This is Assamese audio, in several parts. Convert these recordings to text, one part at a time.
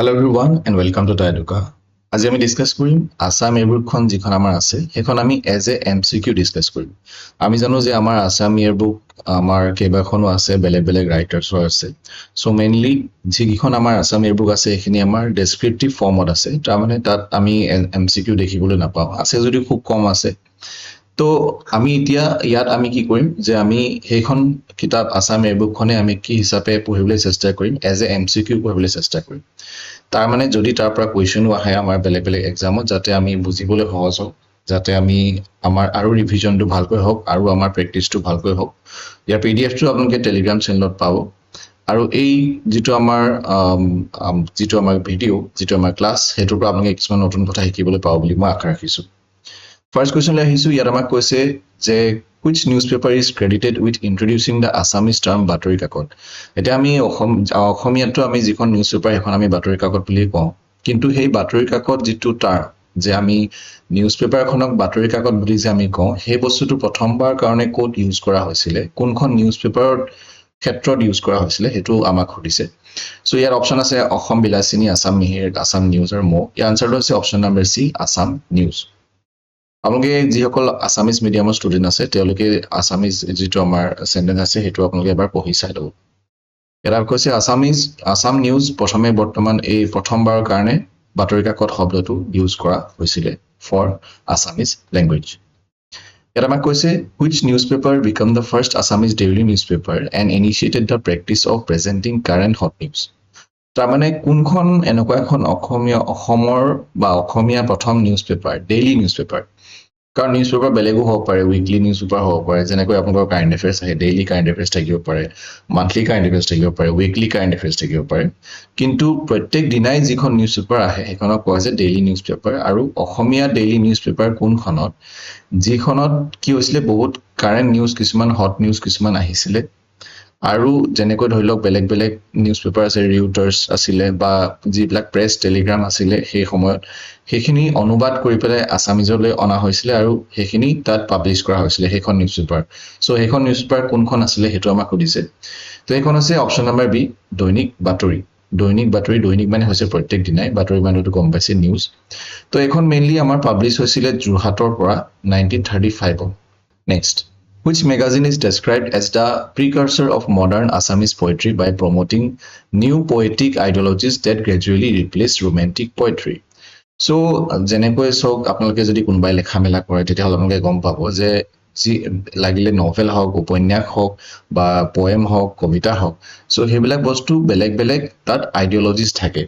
Hello everyone and welcome to Taiduka. আজি আমি ডিসকাস কৰিম আসাম ইয়েৰবুকখন যিখন আমাৰ আছে সেইখন আমি এজ এ এমচিকিউ ডিসকাস কৰিম। আমি জানো যে আমাৰ আসাম ইয়েৰবুক আমাৰ কেইবাখনো আছে, বেলেগ বেলেগ ৰাইটাৰ্ছৰ আছে। সো মেইনলি যিকেইখন আমাৰ আসাম ইয়েৰবুক আছে সেইখিনি আমাৰ ডেসক্ৰিপটিভ ফৰ্মত আছে, তাৰমানে তাত আমি এমচিকিউ দেখিবলৈ নাপাওঁ, আছে যদিও খুব কম আছে। তো আমি এতিয়া ইয়াত আমি কি কৰিম যে আমি সেইখন কিতাপ আসাম ইয়েৰবুকখনে আমি কি হিচাপে পঢ়িবলৈ চেষ্টা কৰিম, এজ এ এমচিকিউ পঢ়িবলৈ চেষ্টা কৰিম। তাৰ মানে যদি তাৰ পৰা কুৱেশ্যনো আহে আমাৰ বেলেগ বেলেগ এক্সামত, যাতে আমি বুজিবলৈ সহজ হওক, যাতে আমি আমাৰ আৰু ৰিভিজনটো ভালকৈ হওক আৰু আমাৰ প্ৰেক্টিছটো ভালকৈ হওক। ইয়াৰ পিডিএফটো আপোনালোকে টেলিগ্ৰাম চেনেলত পাব। আৰু এই যিটো আমাৰ ভিডিঅ', যিটো আমাৰ ক্লাছ, সেইটোৰ পৰা আপোনালোকে কিছুমান নতুন কথা শিকিবলৈ পাব বুলি মই আশা ৰাখিছোঁ। ফাৰ্ষ্ট কুৱেশ্যনলৈ আহিছোঁ। ইয়াত আমাক কৈছে যে which newspaper is credited with introducing the Assamese term বাতৰি কাকত। এতিয়া আমি অসমীয়াতো আমি যিখন নিউজ পেপাৰ সেইখন আমি বাতৰি কাকত বুলি কওঁ, কিন্তু সেই বাতৰি কাকত যিটো টাৰ্ম, যে আমি নিউজ পেপাৰখনক বাতৰি কাকত বুলি যে আমি কওঁ, সেই বস্তুটো প্ৰথমবাৰ কাৰণে ক'ত ইউজ কৰা হৈছিলে, কোনখন নিউজ পেপাৰত ক্ষেত্ৰত ইউজ কৰা হৈছিলে, সেইটো আমাক সুধিছে। চ' ইয়াৰ অপশ্যন আছে অসম বিলাসিনী, আসাম মিহিৰ, আসাম নিউজ আৰু মো। ইয়াৰ আনচাৰটো হৈছে option number C, Assam news. আপোনালোকে যিসকল আছামিজ মিডিয়ামৰ ষ্টুডেণ্ট আছে তেওঁলোকে আছামিজ যিটো আমাৰ চেণ্টেঞ্চ আছে সেইটো আপোনালোকে এবাৰ পঢ়ি চাই ল'ব। এটা কৈছে আসাম নিউজ প্ৰথমে বৰ্তমান এই প্ৰথমবাৰৰ কাৰণে বাতৰি কাকত শব্দটো ইউজ কৰা হৈছিলে ফৰ আছামিজ লেংগুৱেজ। ইয়াত আমাক কৈছে which newspaper become the first Assamese daily newspaper and initiated the practice of presenting current hot news। তাৰমানে কোনখন এনেকুৱা এখন অসমৰ বা অসমীয়া প্ৰথম news paper, daily news paper, কাৰণ নিউজ পেপাৰ বেলেগো হ'ব পাৰে, উইকলি নিউজ পেপাৰ হ'ব পাৰে, যেনেকৈ আপোনালোকৰ কাৰেণ্ট এফেয়াৰ্ছ আহে, ডেইলি কাৰেণ্ট এফেয়াৰ্ছ থাকিব পাৰে, মান্থলি কাৰেণ্ট এফেয়াৰ্ছ থাকিব পাৰে, উইকলি কাৰেণ্ট এফেয়াৰ্ছ থাকিব পাৰে, কিন্তু প্ৰত্যেক দিনাই যিখন নিউজ পেপাৰ আহে সেইখনক কোৱা যায় ডেইলি নিউজ পেপাৰ। আৰু অসমীয়া ডেইলি নিউজ পেপাৰ কোনখনত, যিখনত কি হৈছিলে, বহুত কাৰেণ্ট নিউজ কিছুমান, হট নিউজ কিছুমান আহিছিলে। আৰু যেনেকৈ ধৰি লওক বেলেগ বেলেগ নিউজ পেপাৰ আছে, ৰিউটাৰ্ছ আছিলে বা যিবিলাক প্ৰেছ টেলিগ্ৰাম আছিলে সেই সময়ত, সেইখিনি অনুবাদ কৰি পেলাই আছামিজলৈ অনা হৈছিলে আৰু সেইখিনি তাত পাব্লিছ কৰা হৈছিলে সেইখন নিউজ পেপাৰ। চ' সেইখন নিউজ পেপাৰ কোনখন আছিলে সেইটো আমাক সুধিছে। তো সেইখন আছে অপশ্যন নম্বৰ বি, দৈনিক বাতৰি। দৈনিক বাতৰি, দৈনিক মানে হৈছে প্ৰত্যেক দিনাই, বাতৰি মানুহটো গম পাইছে নিউজ। তো এইখন মেইনলি আমাৰ পাব্লিছ হৈছিলে যোৰহাটৰ পৰা 1935। Next, which magazine is described as the precursor of modern Assamese poetry by promoting new poetic ideologies that gradually replaced romantic poetry। চ' যেনেকৈ চাওক, আপোনালোকে যদি কোনোবাই লেখা মেলা কৰে তেতিয়াহ'লে আপোনালোকে গম পাব যে যি লাগিলে নভেল হওক, উপন্যাস হওক বা পয়েম হওক, কবিতা হওক, চ' সেইবিলাক বস্তু বেলেগ বেলেগ তাত আইডিঅলজিজ থাকে।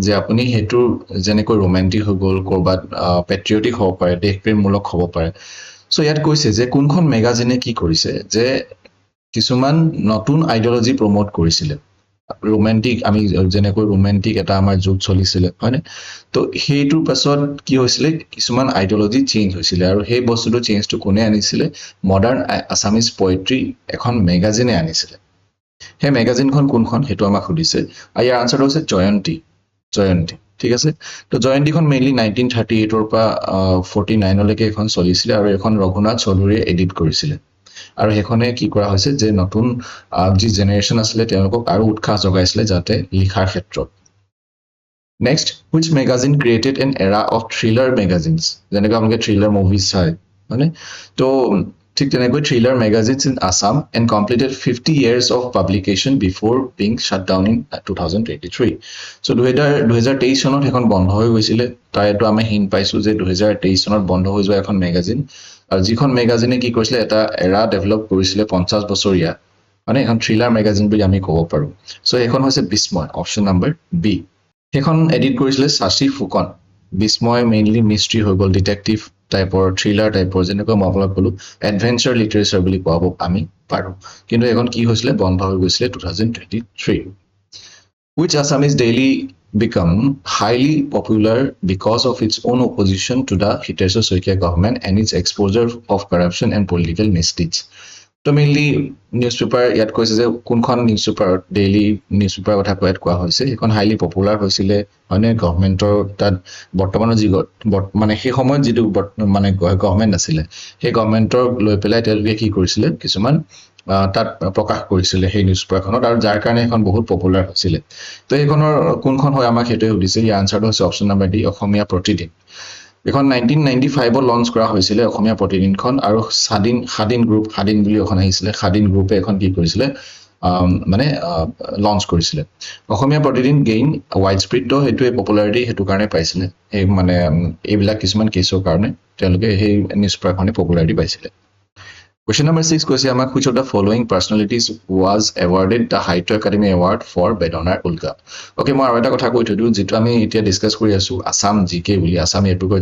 যে আপুনি সেইটো যেনেকৈ ৰোমেণ্টিক হৈ গ'ল, ক'ৰবাত পেট্ৰিয়টিক হ'ব পাৰে, দেশপ্ৰেমমূলক হ'ব পাৰে। চ' ইয়াত কৈছে যে কোনখন মেগাজিনে কি কৰিছে, যে কিছুমান নতুন আইডিঅলজি প্ৰমোট কৰিছিলে। ৰোমেণ্টিক, আমি যেনেকৈ ৰোমেণ্টিক এটা আমাৰ যুগ চলিছিলে, হয়নে? তো সেইটোৰ পাছত কি হৈছিলে, কিছুমান আইডিঅলজি চেঞ্জ হৈছিলে, আৰু সেই বস্তুটো চেঞ্জটো কোনে আনিছিলে, মডাৰ্ণ আছামিজ পয়েট্ৰি এখন মেগাজিনে আনিছিলে। সেই মেগাজিনখন কোনখন সেইটো আমাক সুধিছে, আৰু ইয়াৰ আনচাৰটো হৈছে জয়ন্তী। জয়ন্তী, ঠিক আছে। তো জয়ন্তীখন মেইনলি 1938 পৰা 49লৈকে এখন চলিছিলে, আৰু এখন ৰঘুনাথ চৌধুৰীয়ে এডিট কৰিছিলে। আৰু সেইখনে কি কৰা হৈছে যে নতুন যি জেনেৰেশ্যন আছিলে তেওঁলোকক আৰু উৎসাহ জগাইছিলে যাতে লিখাৰ ক্ষেত্ৰত। Next, which magazine created an era of thriller magazines। যেনেকৈ আপোনালোকে থ্ৰিলাৰ মুভিজ চায়, হয়নে? তো ঠিক তেনেকৈ thriller magazines in Assam and completed 50 years of publication before being shut down in 2023। চ' 2023 চনত সেইখন বন্ধ হৈ গৈছিলে। তাইতো আমি হিণ্ট পাইছোঁ যে 2023 চনত বন্ধ হৈ যোৱা এখন মেগাজিন, আৰু যিখন মেগাজিনে কি কৰিছিলে, এটা এৰা ডেভেলপ কৰিছিলে 50 বছৰীয়া, মানে এখন থ্ৰিলাৰ মেগাজিন বুলি আমি ক'ব পাৰোঁ। চ' সেইখন হৈছে বিস্ময়, অপশ্যন নম্বৰ বি। সেইখন এডিট কৰিছিলে শশী ফুকন। বিস্ময় মেইনলি মিষ্ট্ৰি হৈ গ'ল, ডিটেক্টিভ টাইপৰ, থ্ৰিলাৰ টাইপৰ, যেনেকৈ মই আপোনাক ক'লোঁ এডভেঞ্চাৰ লিটাৰেচাৰ বুলি কোৱাব আমি পাৰোঁ। কিন্তু এইখন কি হৈছিলে, বন্ধ হৈ গৈছিলে 2023। Which Assamese daily become highly popular because of its own opposition to the Hitesh Soikia government and its exposure of corruption and political misdeeds। তো মেইনলি নিউজ পেপাৰ ইয়াত কৈছে যে কোনখন নিউজ পেপাৰত, ডেইলি নিউজ পেপাৰৰ কথা ইয়াত কোৱা হৈছে, সেইখন হাইলি পপুলাৰ হৈছিলে, হয়নে? গভৰ্ণমেণ্টৰ তাত বৰ্তমানৰ যি মানে সেই সময়ত যিটো মানে গভৰ্ণমেণ্ট আছিলে, সেই গভৰ্ণমেণ্টক লৈ পেলাই তেওঁলোকে কি কৰিছিলে, কিছুমান তাত প্ৰকাশ কৰিছিলে সেই নিউজ পেপাৰখনত আৰু যাৰ কাৰণে এখন বহুত পপুলাৰ হৈছিলে তো এইখনৰ কোনখন হয় আমাক সেইটোৱে সুধিছে ইয়াৰ আনচাৰটো হৈছে option number D Asomiya Pratidin এখন 1995 লঞ্চ কৰা হৈছিলে অসমীয়া প্ৰতিদিনখন আৰু স্বাধীন গ্ৰুপ স্বাধীন বুলি এখন আহিছিলে স্বাধীন গ্ৰুপে এখন কি কৰিছিলে মানে লঞ্চ কৰিছিলে অসমীয়া প্ৰতিদিন গেইন ৱাইড স্প্ৰিড তো সেইটোৱে পপুলাৰিটি সেইটো কাৰণে পাইছিলে এই মানে এইবিলাক কিছুমান কেছৰ কাৰণে তেওঁলোকে সেই নিউজ পেপাৰখনে পপুলাৰিটি পাইছিলে Question number 6 কৈছে আমাক which of the following personalities was awarded the Sahitya Academy Award for বেদনাৰ উল্কা ওকে মই আৰু এটা কথা কৈ থৈ দিওঁ যিটো আমি এতিয়া ডিছকাছ কৰি আছো আসাম জিকে বুলি আসাম এপ্ৰিকৰ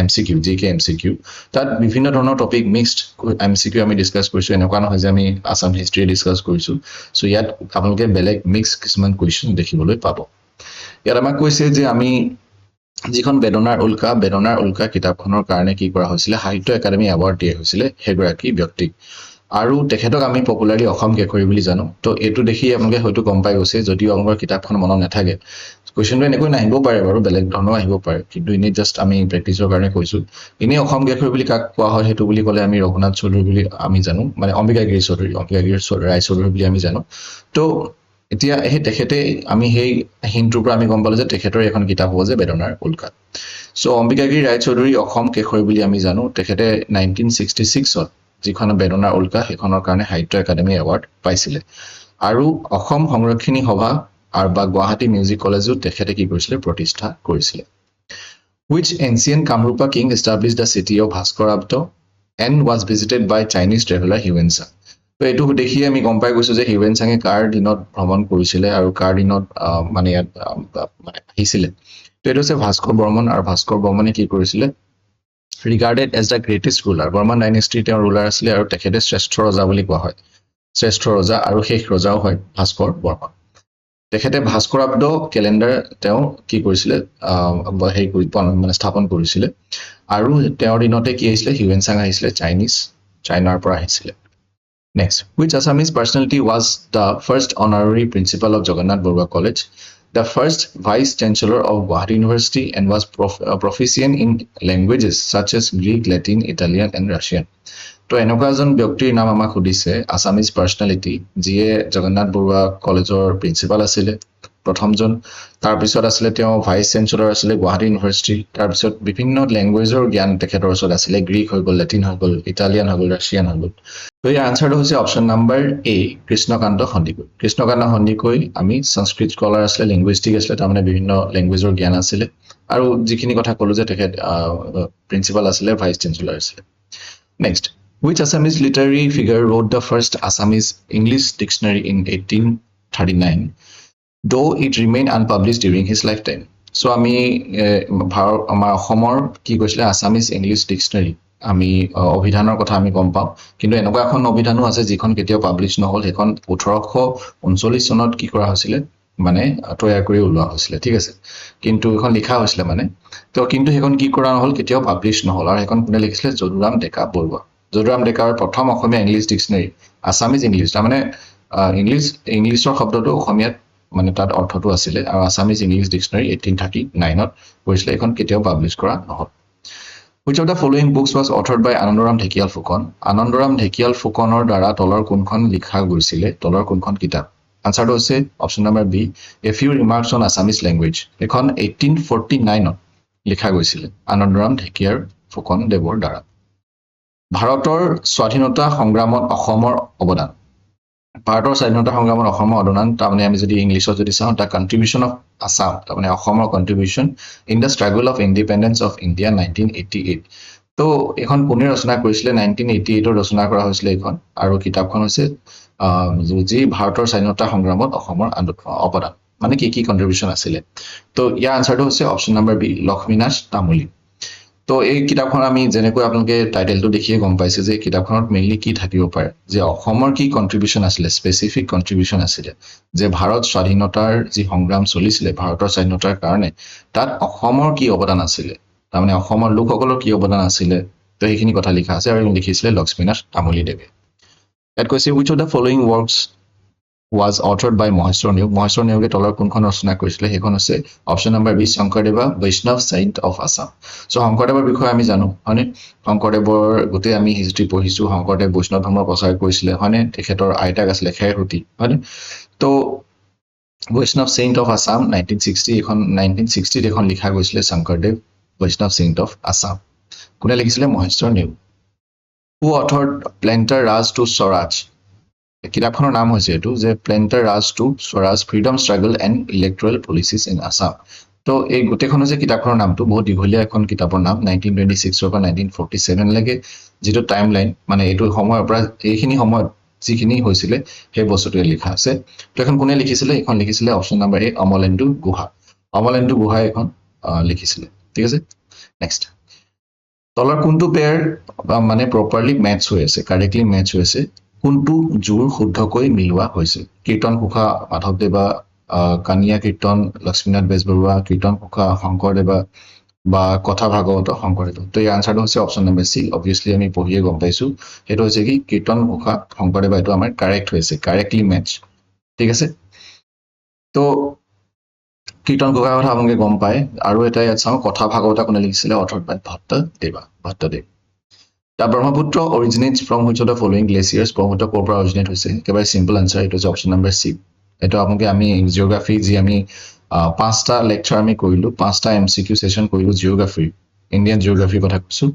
এমচিকিউ জিকে এমচিকিউ তাত বিভিন্ন ধৰণৰ টপিক মিক্সড এমচিকিউ আমি ডিছকাছ কৰিছো এনেকুৱা নহয় যে আমি আসাম হিষ্ট্ৰী ডিছকাছ কৰিছো সো ইয়াত আপোনালোকে বেলেগ মিক্স কিছুমান কুৱেশ্যন দেখিবলৈ পাব ইয়াত আমাক কৈছে যে আমি যিখন বেদনাৰ উল্কা কিতাপখনৰ কাৰণে কি কৰা হৈছিলে সাহিত্য একাডেমি এৱাৰ্ড দিয়া হৈছিলে সেইগৰাকী ব্যক্তিক আৰু তেখেতক আমি পপুলাৰলি অসম কেশৰী বুলি জানো তো এইটো দেখি আপোনালোকে হয়তো গম পাই গৈছে যদিও আপোনালোকৰ কিতাপখন মনত নাথাকে কুৱেশ্যনটো এনেকৈ নাহিব পাৰে বাৰু বেলেগ ধৰণৰ আহিব পাৰে কিন্তু এনেই জাষ্ট আমি প্ৰেক্টিছৰ কাৰণে কৈছো এনেই অসম কেশৰী বুলি কাক কোৱা হয় সেইটো বুলি ক'লে আমি ৰঘুনাথ চৌধুৰী বুলি আমি জানো মানে অম্বিকাগিৰি ৰায়চৌধুৰী বুলি আমি জানো তো এতিয়া সেই তেখেতে আমি সেই হিনটোৰ পৰা আমি গম পালো যে তেখেতৰ এখন কিতাপ হ'ব যে বেদনাৰ উল্কা সো অম্বিকাগিৰি ৰায়চৌধুৰী অসম কেশৰী বুলি আমি জানো তেখেতে 1966 যিখন বেদনাৰ উল্কা সেইখনৰ কাৰণে সাহিত্য একাডেমি এৱাৰ্ড পাইছিলে আৰু অসম সংৰক্ষিণী সভা আৰু বা গুৱাহাটী মিউজিক কলেজো তেখেতে কি কৰিছিলে প্ৰতিষ্ঠা কৰিছিলে which ancient Kamrupa king established the city of Bhaskaraabad and was visited by Chinese traveler Huensang তো এইটো দেখিয়ে আমি গম পাই গৈছো যে হিউৱেনচাঙে কাৰ দিনত ভ্ৰমণ কৰিছিলে আৰু কাৰ দিনত মানে ইয়াত আহিছিলে তো এইটো হৈছে ভাস্কৰ বৰ্মন আৰু ভাস্কৰ বৰ্মনে কি কৰিছিলে regarded as the greatest ruler Barman ডাইনেষ্টিৰ তেওঁ ৰুলাৰ আছিলে আৰু তেখেতে শ্ৰেষ্ঠ ৰজা বুলি কোৱা হয় শ্ৰেষ্ঠ ৰজা আৰু শেষ ৰজাও হয় ভাস্কৰ বৰ্মন তেখেতে ভাস্কৰাব্দ কেলেণ্ডাৰ তেওঁ কি কৰিছিলে সেই মানে স্থাপন কৰিছিলে আৰু তেওঁৰ দিনতে কি আহিছিলে হিউৱেনচাং আহিছিলে চাইনাৰ পৰা আহিছিলে Next, which Assamese personality was the first honorary principal of Jagannath Barua College, the first vice chancellor of Guwahati University, and was proficient in languages such as Greek, Latin, Italian, and Russian? তো এনেকুৱা এজন ব্যক্তিৰ নাম আমাক সুধিছে আছামিজ পাৰ্চনেলিটি যিয়ে জগন্নাথ বৰুৱা কলেজৰ প্ৰিন্সিপাল আছিলে প্ৰথমজন তাৰপিছত আছিলে তেওঁ ভাইচ চেঞ্চেলৰ আছিলে গুৱাহাটী ইউনিভাৰ্চিটি তাৰপিছত বিভিন্ন লেংগুৱেজৰ জ্ঞান তেখেতৰ ওচৰত আছিলে গ্ৰীক হৈ গ'ল লেটিন হৈ গ'ল ইটালিয়ান হৈ গ'ল ৰাছিয়ান হৈ গ'ল তো ইয়াৰ আনচাৰটো হৈছে অপশ্যন নম্বৰ এ কৃষ্ণকান্ত সন্দিকৈ আমি সংস্কৃত স্কলাৰ আছিলে লিংগুইষ্টিক আছিলে তাৰমানে বিভিন্ন লেংগুৱেজৰ জ্ঞান আছিলে আৰু যিখিনি কথা ক'লো যে তেখেত প্ৰিন্সিপাল আছিলে ভাইচ চেঞ্চেলৰ আছিলে next Which Assamese literary figure wrote the first Assamese English dictionary in 1839, though it remained unpublished during his lifetime? So, আমি আমাৰ অসমৰ কি কৈছিলে আছামিজ ইংলিছ ডিকচনেৰী আমি অভিধানৰ কথা আমি গম পাওঁ কিন্তু এনেকুৱা এখন অভিধানো আছে যিখন কেতিয়াও পাব্লিছ নহ'ল সেইখন 1839 চনত কি কৰা হৈছিলে মানে তৈয়াৰ কৰি ওলোৱা হৈছিলে ঠিক আছে কিন্তু এখন লিখা হৈছিলে মানে তো কিন্তু সেইখন কি কৰা নহ'ল কেতিয়াও পাব্লিছ নহ'ল আৰু সেইখন কোনে লিখিছিলে যদুৰাম ডেকা বৰুৱা যদুৰাম ডেকাৰ প্ৰথম অসমীয়া ইংলিছ ডিকচনেৰী আছামিজ ইংলিছ তাৰমানে ইংলিছৰ শব্দটো অসমীয়াত মানে তাত অৰ্থটো আছিলে আৰু আছামিজ ইংলিছ ডিকচনেৰী 1839ত কৰিছিলে এখন কেতিয়াও পাব্লিছ কৰা নহ'ল Which of the following books was authored by Anandaram Dhekial Fukon? Anandaram Dhekial Fukonor দ্বাৰা তলৰ কোনখন লিখা গৈছিলে তলৰ কোনখন কিতাপ আনসাৰটো হৈছে option number B A Few Remarks on Assamese Language এখন 1849ত লিখা গৈছিলে আনন্দৰাম ঢেকিয়াল ফুকন দেৱৰ দ্বাৰা ভাৰতৰ স্বাধীনতা সংগ্ৰামত অসমৰ অৱদান তাৰমানে আমি যদি ইংলিছত যদি চাওঁ তাৰ কন্ট্ৰিবিউশন অফ আসাম তাৰমানে অসমৰ contribution in the struggle of independence of India 1988 তো এখন কোনে ৰচনা কৰিছিলে 1988ত ৰচনা কৰা হৈছিলে এইখন আৰু কিতাপখন হৈছে যি ভাৰতৰ স্বাধীনতা সংগ্ৰামত অসমৰ অৱদান মানে কি কন্ট্ৰিবিউশন আছিলে তো ইয়াৰ আনসাৰটো হৈছে option number B Lakshminath Tamuli তো এই কিতাপখন আমি যেনেকৈ আপোনালোকে টাইটেলটো দেখিয়ে গম পাইছে যে কিতাপখনত মেইনলি কি থাকিব পাৰে যে অসমৰ কি কন্ট্ৰিবিউশন আছিলে স্পেচিফিক কন্ট্ৰিবিউশন আছিলে যে ভাৰত স্বাধীনতাৰ যি সংগ্ৰাম চলিছিলে ভাৰতৰ স্বাধীনতাৰ কাৰণে তাত অসমৰ কি অৱদান আছিলে তাৰমানে অসমৰ লোকসকলৰ কি অৱদান আছিলে তো সেইখিনি কথা লিখা আছে আৰু লিখিছিলে লক্ষ্মীনাথ তামুলী দেৱে ইয়াত কৈছে which of the following works was authored by Maheshwar Neog. Maheshwar Neoge তলৰ কোনখন ৰচনা কৰিছিলে সেইখন হৈছে অপশ্যন নম্বৰ বি শংকৰদেৱা বৈষ্ণৱ চেইণ্ট অফ আছাম চ' শংকৰদেৱৰ বিষয়ে আমি জানো হয়নে শংকৰদেৱৰ গোটেই আমি হিষ্ট্ৰী পঢ়িছোঁ শংকৰদেৱ বৈষ্ণৱ ধৰ্ম প্ৰচাৰ কৰিছিলে হয়নে তেখেতৰ আইতাক আছিলে খেৰসুতি হয়নে তো বৈষ্ণৱ চেইণ্ট অফ আছাম 1960 এখন লিখা গৈছিলে শংকৰদেৱ বৈষ্ণৱ চেইণ্ট অফ আছাম কোনে লিখিছিলে Maheswar Neog who authored planter Raj to Swaraj কিতাপখনৰ নাম হৈছে এইটো যে planter Raj to Swaraj freedom struggle and electoral politics in Assam তো এই গোটেইখন হৈছে কিতাপখনৰ নামটো বহুত দীঘলীয়া এখন কিতাপৰ নাম 1926 পৰা 1947 লৈকে যিটো টাইম লাইন মানে এইটো সময়ৰ পৰা এইখিনি সময়ত যিখিনি হৈছিলে সেই বস্তুটোৱে লিখা আছে তো এখন কোনে লিখিছিলে এখন লিখিছিলে অপশ্যন নম্বৰ এ অমলেন্দু গুহাই এখন লিখিছিলে ঠিক আছে নেক্সট তলৰ কোনটো পেয়াৰ মানে প্ৰপাৰলি মেটচ হৈ আছে কাৰেক্টলি মেটচ হৈ আছে কোনটো জোৰ শুদ্ধকৈ মিলোৱা হৈছে কীৰ্তন ঘোষা মাধৱদেৱা কানিয়া কীৰ্তন লক্ষ্মীনাথ বেজবৰুৱা কীৰ্তন ঘোষা শংকৰদেৱা বা কথা ভাগৱত শংকৰদেৱ তো এই আনচাৰটো হৈছে অপশ্যন নম্বৰ চি অবভিয়াছলি আমি পঢ়িয়ে গম পাইছোঁ সেইটো হৈছে কি কীৰ্তন ঘোষা শংকৰদেৱা এইটো আমাৰ কাৰেক্ট হৈছে কাৰেক্টলি মেটচ ঠিক আছে তো কীৰ্তন ঘোষাৰ কথা আপোনালোকে গম পায় আৰু এটা ইয়াত চাওঁ কথা ভাগৱতা কোনে লিখিছিলে অৰ্থৰ Bhattadev The Brahmaputra originates from which of the following glaciers? Brahmaputra ক'ৰ পৰা originate হৈছে একেবাৰে simple answer এইটো হৈছে অপশ্যন নম্বৰ চি এইটো আপোনালোকে আমি জিঅ'গ্ৰাফি যি আমি পাঁচটা লেকচাৰ আমি কৰিলোঁ পাঁচটা MCQ সেশন কৰিলোঁ জিঅ'গ্ৰাফি ইণ্ডিয়ান জিঅ'গ্ৰাফিৰ কথা কৈছোঁ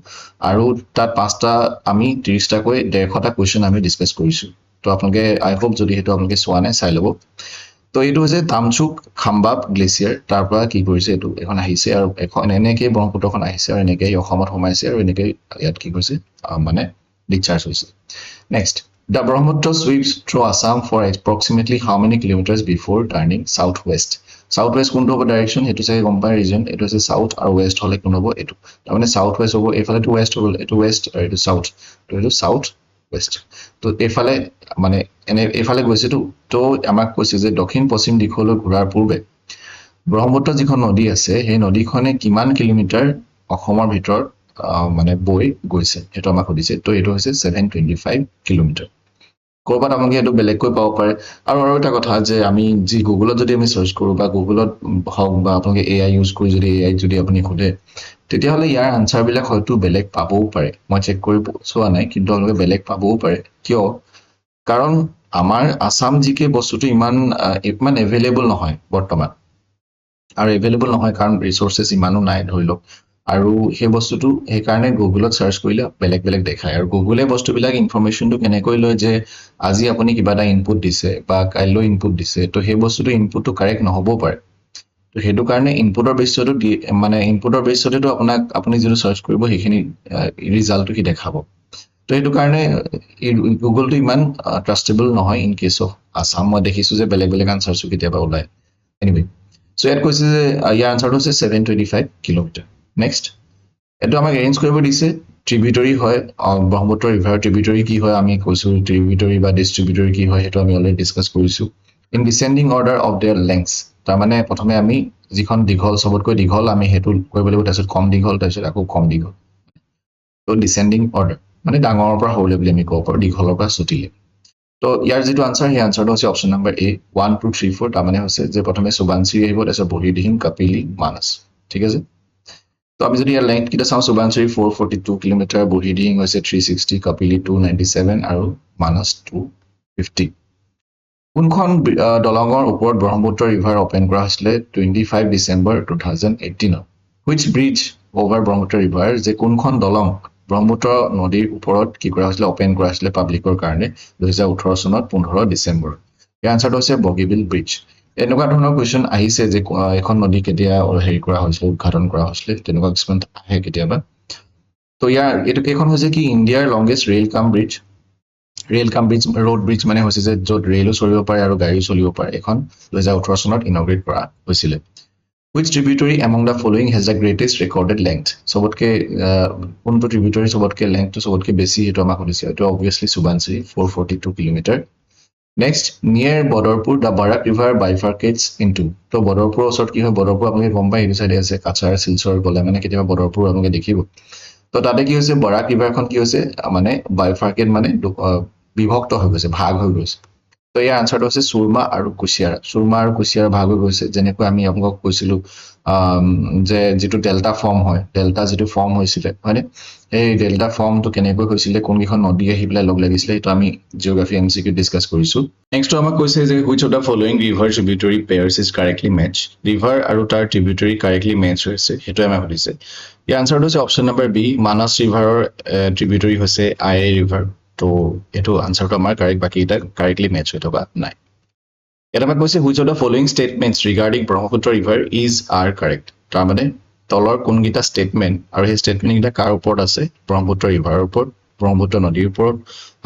আৰু তাত পাঁচটা আমি 30টাকৈ 150টা কুৱেশ্যন আমি ডিছকাছ কৰিছোঁ তো আপোনালোকে আই হোপ যদি সেইটো আপোনালোকে চোৱা নাই চাই ল'ব তো এইটো হৈছে তামচুক খাম্বাব গ্লেচিয়াৰ তাৰ পৰা কি কৰিছে এইটো এখন আহিছে আৰু এখন এনেকৈ ব্ৰহ্মপুত্ৰখন আহিছে আৰু এনেকৈ অসমত সোমাইছে আৰু এনেকৈ ইয়াত কি কৰিছে মানে ডিচাৰ্জ হৈছে next the Brahmaputra sweeps through Assam for approximately how many kilometers before turning southwest কোনটো হ'ব ডাইৰেকশ্যন সেইটো চাগে গম পায় ৰিজন এইটো হৈছে চাউথ আৰু ৱেষ্ট হ'লে কোন হ'ব এইটো তাৰমানে চাউথ ৱেষ্ট হ'ব এইফালেতো ৱেষ্ট হ'ব এইটো ৱেষ্ট আৰু এইটো চাউথ তো এইটো চাউথ ৱেষ্ট তো এইফালে মানে এনে এইফালে গৈছেতো তো আমাক কৈছে যে দক্ষিণ পশ্চিম দিশলৈ ঘূৰাৰ পূৰ্বে ব্ৰহ্মপুত্ৰ যিখন নদী আছে সেই নদীখনে কিমান কিলোমিটাৰ অসমৰ ভিতৰত মানে বৈ গৈছে সেইটো আমাক সুধিছে তো এইটো হৈছে 725 কিলোমিটাৰ ক'ৰবাত আপোনালোকে এইটো বেলেগকৈ পাব পাৰে আৰু এটা কথা যে আমি যি গুগলত যদি আমি চাৰ্চ কৰোঁ বা গুগলত হওক বা আপোনালোকে AI ইউজ কৰি যদি AI যদি আপুনি সোধে তেতিয়াহ'লে ইয়াৰ আনচাৰবিলাক হয়তো বেলেগ পাবও পাৰে মই চেক কৰি চোৱা নাই কিন্তু আপোনালোকে বেলেগ পাবও পাৰে কিয় কাৰণ আমাৰ আসাম জিকে বস্তুটো ইমান এভেইলেবল নহয় বৰ্তমান আৰু এভেইলেবল নহয় কাৰণ ৰিচোৰ্চেছ ইমানো নাই ধৰি লওক আৰু সেই বস্তুটো সেইকাৰণে গুগলত চাৰ্চ কৰিলে বেলেগ বেলেগ দেখায় আৰু গুগলে বস্তুবিলাক ইনফৰমেশ্যনটো কেনেকৈ লয় যে আজি আপুনি কিবা এটা ইনপুট দিছে বা কাইলৈ ইনপুট দিছে তো সেই বস্তুটো ইনপুটটো কাৰেক্ট নহ'বও পাৰে তো সেইটো কাৰণে ইনপুটৰ বেছতে মানে ইনপুটৰ বেছতেতো আপুনি যিটো চাৰ্চ কৰিব সেইখিনি ৰিজাল্টটো কি দেখাব তো সেইটো কাৰণে গুগলটো ইমান ট্ৰাষ্টেবল নহয় ইন কেছ অফ আছাম মই দেখিছোঁ যে বেলেগ বেলেগ আনচাৰ্ছো কেতিয়াবা ওলায় এনিৱে চ' ইয়াত কৈছে যে ইয়াৰ আনচাৰটো হৈছে 725 কিলোমিটাৰ নেক্সট এইটো আমাক এৰেঞ্জ কৰিব দিছে ট্ৰিবিউটৰী হয় ব্ৰহ্মপুত্ৰ ৰিভাৰ ট্ৰিবিউটৰী কি হয় আমি কৈছোঁ ট্ৰিবিউটৰী বা ডিষ্ট্ৰিবিউটৰী কি হয় সেইটো আমি অলৰেডি ডিছকাছ কৰিছোঁ in descending order of their lengths তাৰমানে প্ৰথমে আমি যিখন দীঘল চবতকৈ দীঘল আমি সেইটো কৰিব লাগিব তাৰপিছত কম দীঘল তাৰপিছত আকৌ কম দীঘল তো ডিচেণ্ডিং অৰ্ডাৰ মানে ডাঙৰৰ পৰা সৰুলে বুলি আমি ক'ব পাৰোঁ দীঘলৰ পৰা চুটিলে তো ইয়াৰ যিটো আনচাৰ সেই আনচাৰটো হৈছে অপশ্যন নম্বৰ এ 1 2 3 4 তাৰমানে হৈছে যে প্ৰথমে সুবানশ্ৰী আহিব তাৰপিছত বুঢ়ীদিহিং কাপিলি মানস ঠিক আছে তো আমি যদি ইয়াৰ লেংথ কেইটা চাওঁ সুবানশ্ৰী 442 কিলোমিটাৰ বুঢ়ীদিহিং হৈছে 360 কাপিলি 297 আৰু মানস 250 কোনখন দলঙৰ ওপৰত ব্ৰহ্মপুত্ৰ ৰিভাৰ অপেন কৰা হৈছিলে 25 December 2018 which bridge over Brahmaputra river যে কোনখন দলং ব্ৰহ্মপুত্ৰ নদীৰ ওপৰত কি কৰা হৈছিলে অপেন কৰা হৈছিলে পাব্লিকৰ কাৰণে 2018 চনত 15 ডিচেম্বৰ এই আনচাৰটো হৈছে বগীবিল ব্ৰিজ এনেকুৱা ধৰণৰ কুৱেশ্যন আহিছে যে এখন নদী কেতিয়া হেৰি কৰা হৈছিলে উদ্ঘাটন কৰা হৈছিলে তেনেকুৱা কিছুমান আহে কেতিয়াবা তো ইয়াৰ এইটো কেইখন হৈছে কি ইণ্ডিয়াৰ লংগেষ্ট ৰেল কাম ব্ৰিজ ৰোড ব্ৰিজ মানে হৈছে যে য'ত ৰেলো চলিব পাৰে আৰু গাড়ীও চলিব পাৰে এখন 2018 চনত ইনগ্ৰেট কৰা হৈছিলে Which tributary among the following has the greatest recorded length? চবতকে কোনটো tributary চবতকে lengthটো চবতকে বেছি সেইটো আমাক সুধিছে এইটো obviously Subansiri 442 কিলোমিটাৰ নেক্সট নিয়াৰ Badarpur the Barak river bifurcates into তো বদৰপুৰৰ ওচৰত কি হয় বদৰপুৰ আপোনালোকে গম পায় এইটো চাইডে আছে কাছাৰ শিলচৰ গ'লে মানে কেতিয়াবা বদৰপুৰ আপোনালোকে দেখিব তো তাতে কি হৈছে বৰাক ৰিভাৰখন কি হৈছে মানে বাইফাৰ্কেট মানে বিভক্ত হৈ গৈছে ভাগ হৈ গৈছে তো ইয়াৰ আনসাৰটো হৈছে সুৰমা আৰু কুছিয়াৰা সুৰমা আৰু কুছিয়াৰা ভাগ হৈ গৈছে যেনেকৈ আমি আপোনালোকক কৈছিলো যে যিটো ডেল্টা ফৰ্ম হয় ডেল্টা যিটো ফৰ্ম হৈছিলে হয়নে এই ডেল্টা ফৰ্মটো কেনেকৈ হৈছিলে কোনকেইখন নদী আহি পেলাই লগ লাগিছিলে এইটো আমি জিঅ'গ্ৰাফি এমচিকিউ ডিছকাছ কৰিছো নেক্সটটো আমাক কৈছে যে which of the following river tributary pairs is correctly match river আৰু তাৰ ট্ৰিবিউটৰী কাৰেক্টলি মেচ হৈছে সেইটোৱে আমাক সুধিছে ইয়াৰ আনসাৰটো হৈছে অপশ্যন নম্বৰ বি মানস ৰিভাৰৰ ট্ৰিবিউটৰী হৈছে আই ৰিভাৰ তো এইটো আনসাৰটো আমাৰ কাৰেক্ট বাকী এটা কাৰেক্টলি মেচ হৈ থকা নাই ইয়াত আমাক কৈছে which of the following statements regarding Brahmaputra river is R correct তাৰমানে তলৰ কোনকেইটা ষ্টেটমেণ্ট আৰু সেই ষ্টেটমেণ্টকেইটা কাৰ ওপৰত আছে ব্ৰহ্মপুত্ৰ ৰিভাৰৰ ওপৰত ব্ৰহ্মপুত্ৰ নদীৰ ওপৰত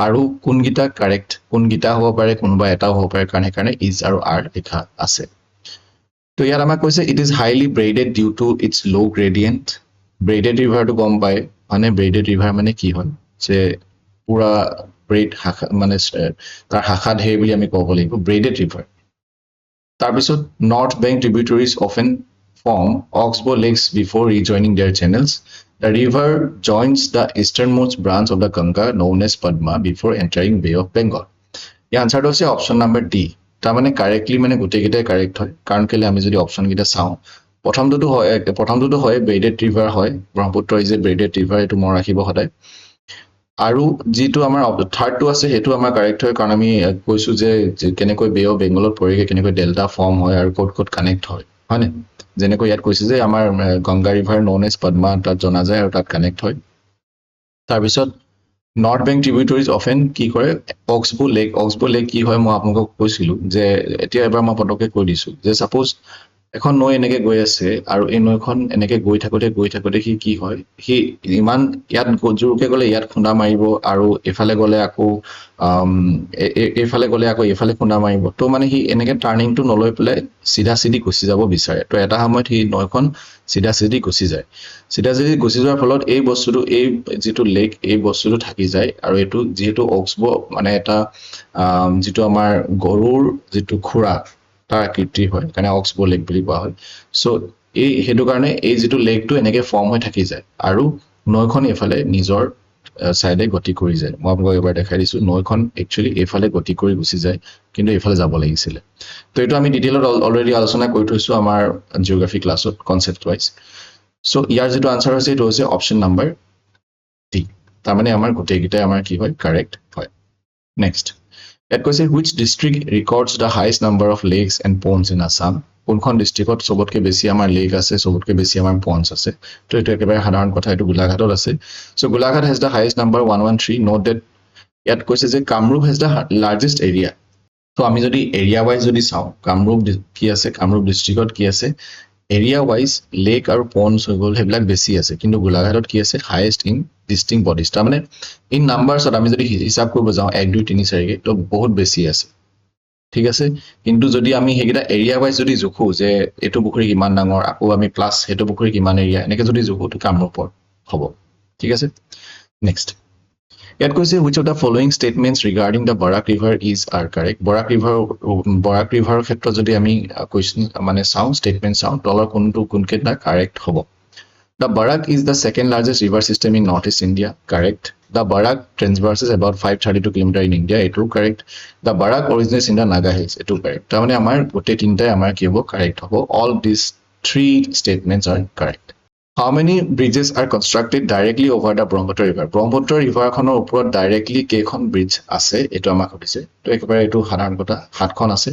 আৰু কোনকেইটা কাৰেক্ট কোনকেইটা হ'ব পাৰে কোনোবা এটাও হ'ব পাৰে কাৰণ সেইকাৰণে ইজ আৰু আৰ লিখা আছে তো ইয়াত আমাক কৈছে it is highly braided due to its low' gradient braided ৰিভাৰটো গম পায় মানে ব্ৰেডেড ৰিভাৰ মানে কি হয় যে পুৰা ব্ৰেড শাখা মানে তাৰ শাখা ঢেৰ বুলি আমি ক'ব লাগিব ব্ৰেডেড ৰিভাৰ তাৰপিছত north bank tributaries often form oxbow lakes before rejoining their channels. The river joins the easternmost branch of the Ganga known as Padma before entering Bay of Bengal. The answer is option number D. তাৰমানে কাৰেক্টলি মানে গোটেইকেইটাই কাৰেক্ট হয় কাৰণ কেলে আমি যদি অপশ্যনকেইটা চাওঁ প্ৰথমটোতো হয় ব্ৰেডেড ৰিভাৰ হয় Brahmaputra is a branded river এইটো মনত ৰাখিব সদায় আৰু যিটো আমাৰ থাৰ্ডটো আছে সেইটো আমাৰ কাৰেক্ট হয় কাৰণ আমি কৈছো যে কেনেকৈ বে অফ বেংগলত পৰিগে কেনেকৈ ডেল্টা ফৰ্ম হয় আৰু ক'ত ক'ত কানেক্ট হয় হয়নে যেনেকৈ ইয়াত কৈছে যে আমাৰ Ganga river known as Padma তাত জনা যায় আৰু তাত কানেক্ট হয় তাৰপিছত নৰ্থ বেংক ট্ৰিবিউটৰীজ অফেন কি কৰে অক্সবো লেক কি হয় মই আপোনালোকক কৈছিলো যে এতিয়া এবাৰ মই পটককৈ কৈ দিছো যে ছাপোজ এখন নৈ এনেকে গৈ আছে আৰু এই নৈখন এনেকে গৈ থাকোতে সি কি হয় সি ইমান ইয়াত জোৰকে গ'লে ইয়াত খুন্দা মাৰিব আৰু এফালে গ'লে আকৌ এইফালে খুন্দা মাৰিব তো মানে সি এনেকে টাৰ্ণিংটো নলৈ পেলাই চিধা চিধি গুচি যাব বিচাৰে তো এটা সময়ত সি নৈখন চিধা চিধি গুচি যোৱাৰ ফলত এই বস্তুটো এই যিটো লেক এই বস্তুটো থাকি যায় আৰু এইটো যিহেতু অক্সবো মানে এটা যিটো আমাৰ গৰুৰ যিটো খুৰা তাৰ আকৃতি হয় কাৰণে অক্সবো লেক বুলি কোৱা হয় সো সেইটো কাৰণে এই যিটো লেকটো এনেকে ফৰ্ম হৈ থাকি যায় আৰু নৈখন এইফালে নিজৰ সাইডে গতি কৰি যায় মই আপোনাক এবাৰ দেখাই দিছো নৈখন একচুয়ালি এইফালে গতি কৰি গুচি যায় কিন্তু এইফালে যাব লাগিছিলে তো এইটো আমি ডিটেইলত অলৰেডি আলোচনা কৰি থৈছো আমাৰ জিওগ্ৰাফি ক্লাছত কনসেপ্ট ওয়াইজ সো ইয়াৰ যেটো আনসাৰ হৈছে এইটো হৈছে অপশ্যন নাম্বাৰ ডি তাৰমানে আমাৰ গোটেইকেইটাই আমাৰ কি হয় কাৰেক্ট হয় নেক্সট ইয়াত কৈছে which district records the highest number of lakes and ponds in Assam কোনখন ডিস্ট্ৰিক্টত সবতকৈ বেছি আমাৰ লেক আছে সবতকৈ বেছি আমাৰ পন্ডস আছে তো এটা একেবাৰে সাধাৰণ কথা এইটো গোলাঘাটত আছে so Golaghat has the highest number 113 note that ইয়াত কৈছে যে Kamrup has the largest area তো আমি যদি এৰিয়া ওয়াইজ যদি চাও কামৰূপ কি আছে কামৰূপ ডিস্ট্ৰিক্টত কি আছে এৰিয়া ওয়াইজ লেক আৰু পন্ডস হৈ গ'ল হেবিলাক বেছি আছে কিন্তু গোলাঘাটত কি আছে হাইয়েষ্ট ইন ডিস্টিংক্ট বডিজ তাৰমানে ইন নাম্বাৰছত আমি যদি হিসাব কৰিব যাওঁ 1 2 3 4 তো বহুত বেছি আছে ঠিক আছে কিন্তু যদি আমি হেগিটা এৰিয়া ওয়াইজ যদি জুখো যে এটো পুখুৰী কিমান ডাঙৰ আকৌ আমি প্লাস হেটো পুখুৰী কিমান এৰিয়া এনেকে যদি জুখো তো কামৰূপৰ হ'ব ঠিক আছে নেক্সট ইয়াত কৈছে which of the following statements regarding the Barak river is are correct Barak river ক্ষেত্ৰত যদি আমি কোৱেশ্চন মানে চাওঁ স্টেটমেন্ট চাওঁ তলৰ কোনকেইটা কাৰেক্ট হ'ব The Barak is the second largest river system in Northeast India. Correct. The Barak traverses about 532 km in India. It is correct. The Barak originates in the Naga Hills. It is correct. তাৰমানে আমাৰ গোটেই তিনটাই আমাৰ কি হ'ব কাৰেক্ট হ'ব all these three statements are correct. How many bridges are constructed directly over the Brahmaputra river? Brahmaputra river খনৰ ওপৰত directly কেইখন ব্ৰিজ আছে এটো আমাক সুধিছে তো একেবাৰে এটো সাধাৰণ কথা 7খন আছে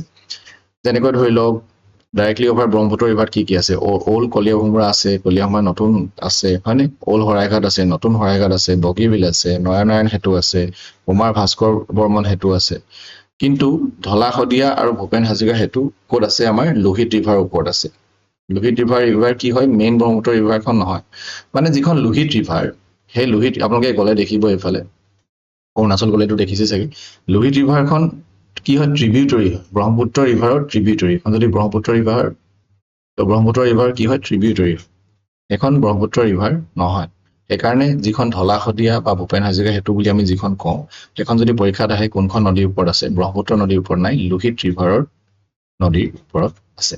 যেনেকৈ ধৰি লওক ডাইৰেক্টলি ওভাৰ ব্ৰহ্মপুত্ৰ ৰিভাৰ কি আছে ওল্ড কলিয়াভোমৰা আছে কলিয়াভোমৰা নতুন আছে হয়নে ওল্ড হৰাইঘাট আছে নতুন হৰাইঘাট আছে বগীবিল আছে নয়নাৰায়ণ হেতু আছে কুমাৰ ভাস্কৰ বৰ্মন হেতু আছে কিন্তু ধলাশদিয়া আৰু ভূপেন হাজৰিকা হেতু ক'ত আছে আমাৰ লোহিত ৰিভাৰ ওপৰত আছে লোহিত ৰিভাৰ কি হয় মেইন ব্ৰহ্মপুত্ৰ ৰিভাৰখন নহয় মানে যিখন লোহিত ৰিভাৰ হে লোহিত আপোনালোকে গলে দেখিব এইফালে অৰুণাচল গলেটো দেখিছে চাগে লোহিত ৰিভাৰখন কি হয় ট্ৰিবিউটৰী ব্ৰহ্মপুত্ৰ ৰিভাৰৰ ট্ৰিবিউটৰী যদি ব্ৰহ্মপুত্ৰ ৰিভাৰ কি হয় ট্ৰিবিউটৰী এখন ব্ৰহ্মপুত্ৰ ৰিভাৰ নহয় একাৰণে যিখন ধলাশদিয়া বা ভূপেন হাজৰিকা হেতু বুলি আমি যিখন কওঁ এখন যদি পৰীক্ষাত আহে কোনখন নদীৰ ওপৰত আছে ব্ৰহ্মপুত্ৰ নদীৰ ওপৰত নাই লোহিত ৰিভাৰৰ নদীৰ ওপৰত আছে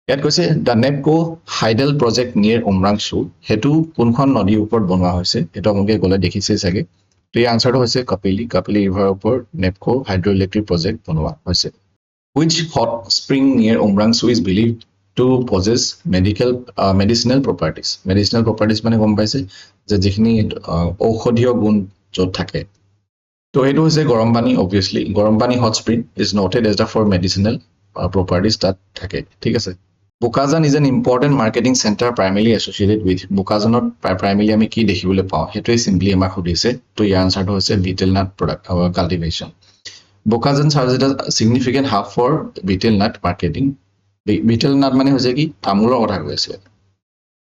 ইয়াত কৈছে the NEEPCO hydel project near Umrangso হেতু কোনখন নদীৰ ওপৰত বনোৱা হৈছে এটা আপোনালোকে গলে দেখিছে চাগে তো এই আনসাৰটো হৈছে কাপিলি ৰিভাৰৰ ওপৰত নেপকো হাইড্ৰ ইলেক্ট্ৰিক প্ৰজেক্ট বনোৱা হৈছে which hot spring near Umrangso is believed to possess medicinal properties মানে গম পাইছে যে যিখিনি ঔষধীয় গুণ য'ত থাকে তো এইটো হৈছে গৰম পানী obviously গৰম পানী hot spring is noted as the for medicinal properties তাত থাকে ঠিক আছে Bukazan is an important marketing center primarily associated with Bukazanot primarily আমি কি দেখিবলৈ পাওঁ হেতুই simply আমাক সুধিছে তো ইয়াৰ আনসাৰটো হৈছে betel nut product cultivation Bukazan serves as a significant hub for betel nut marketing betel nut মানে হৈছে কি তামোলৰ কথা কৈ আছে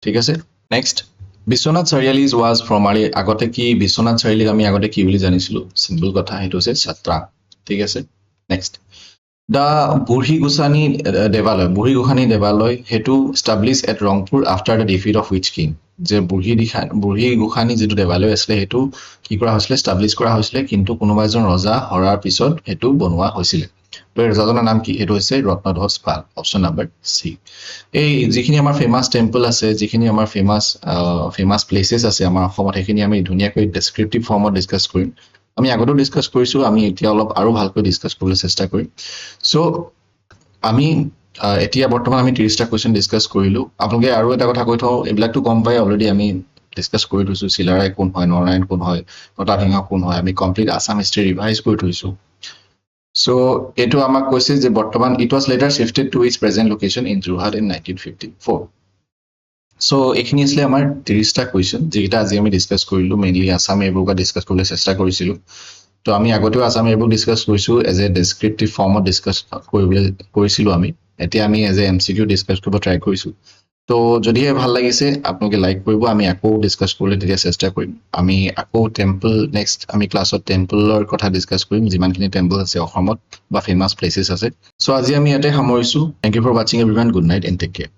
ঠিক আছে next Biswanath Chariali was formerly আগতে কি বিশ্বনাথ চাৰিআলিক আমি আগতে কি বুলি জানিছিলো সিম্পল কথা হেতু হৈছে ছাত্ৰা ঠিক আছে next The Burhi Gusani Devaloi hetu established at Rangpur after the defeat of which king? যে Burhi Gukhani যেটো দেৱালয় আছিল হেতু কি কৰা হৈছিল এস্টাবলিশ কৰা হৈছিল কিন্তু কোনোবা এজন ৰজা হৰাৰ পিছত হেতু বনোৱা হৈছিল তো ৰজাজনৰ নাম কি হেতু হৈছে ৰত্নধ্বজ পাল অপচন নাম্বাৰ সি এই যিখিনি আমাৰ ফেমাস টেম্পল আছে যিখিনি আমাৰ ফেমাস প্লেसेছ আছে আমাৰ অসমত হেখিনি আমি ধুনিয়াকৈ ডেসক্ৰিপটিভ ফৰ্মত ডিসকাস কৰিম আমি আগতো ডিসকাস কৰিছো আমি এতিয়া অলপ আৰু ভালকৈ ডিসকাস কৰিবলৈ চেষ্টা কৰিম সো আমি এতিয়া বৰ্তমান আমি 30টা কোৱেশ্চন ডিসকাস কৰিলো আপোনালোকে আৰু এটা কথা কৈ থওঁ এবিলাকটো গম পাই অলৰেডি আমি ডিসকাস কৰি থৈছো চিলাৰাই কোন হয় নৰায়ণ কোন হয় কটাধিঙা কোন হয় আমি কমপ্লিট আসাম হিষ্ট্ৰী ৰিভাইজ কৰি থৈছো সো এটো আমাক কৈছে যে বৰ্তমান it was letter shifted to its present location in Jorhat in 1954 so এখিনি আসলে আমাৰ 30টা কোৱেশ্চন যেটা আজি আমি ডিসকাস কৰিলো মেইনলি আসাম এবোকা ডিসকাস কৰিবলৈ চেষ্টা কৰিছিলো তো আমি আগতেও আসাম এবোৰ ডিসকাস কৰিছো এজ এ ডেসক্ৰিপটিভ ফৰ্মত ডিসকাস কৰিবলৈ কৰিছিলো আমি এতিয়া আমি এজ এ এমসিকিউ ডিসকাস কৰিব ট্ৰাই কৰিছো তো যদিহে ভাল লাগিছে আপোনালোকে লাইক কৰিব আমি আকৌ ডিসকাস কৰিবলৈ তেতিয়া চেষ্টা কৰিম আমি আকৌ টেম্পল নেক্সট আমি ক্লাছত টেম্পলৰ কথা ডিসকাস কৰিম যিমানখিনি টেম্পল আছে অসমত বা ফেমাস প্লেसेছ আছে সো আজি আমি ইয়াতে সামৰিছো thank you for watching everyone good night and take care